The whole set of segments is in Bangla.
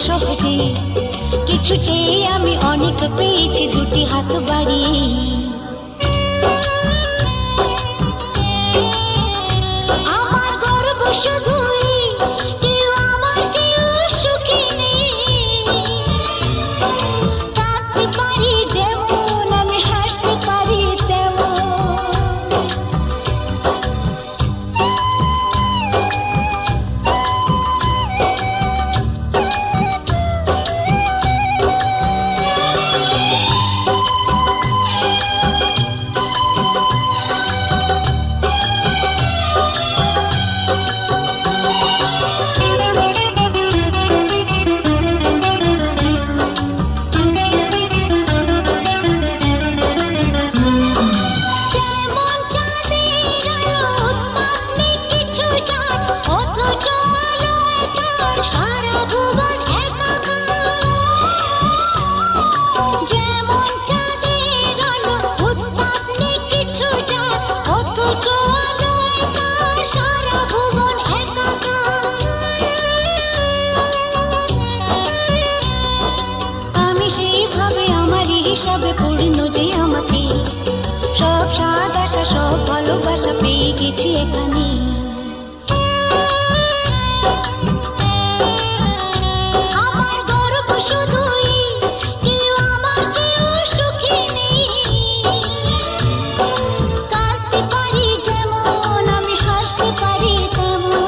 সহজে, কিছু চেয়ে আমি অনেক পেয়েছি দুটি হাত বাড়িয়ে। আমার গর্ব শুধুই কেউ আমার চেয়েও সুখী নেই। কাঁদতে পারি যেমন আমি হাসতে পারি তেমন। হিসাবে পূর্ণ যে আমাকে, সব স্বাদ আশা সব ভালোবাসা পেয়ে গেছি এখানে। আমার গর্ব শুধুই কেউ আমার চেয়েও সুখী নেই। কাঁদতে পারি যেমন আমি হাসতে পারি তেমন।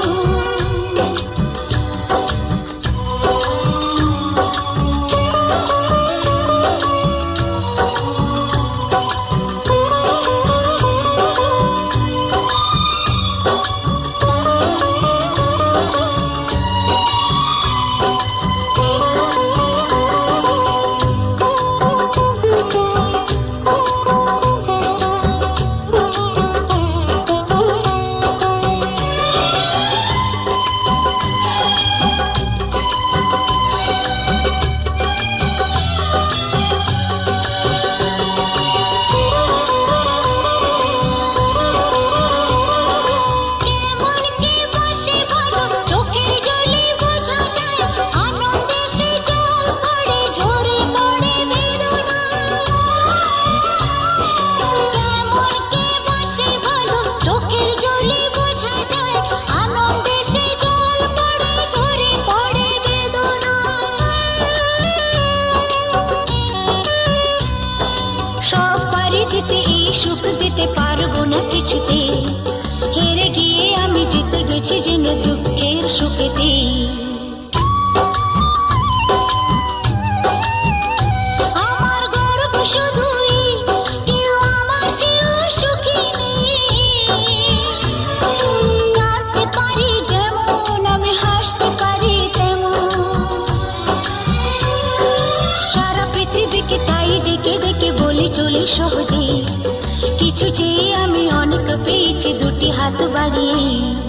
সুখ দিতে পারবো না কিছুতে, হেরে গিয়ে আমি জিতে গেছি যেন দুঃখের সুখেতে। আমার গর্ব শুধুই কেউ আমার চেয়েও সুখী নেই। কাঁদতে পারি যেমন আমি হাসতে পারি তেমন। সারা পৃথিবীকে তাই ডেকে ডেকে বলি চলি সহজে, কিছু চেয়ে আমি অনেক পেয়েছি দুটি হাত বাড়িয়ে।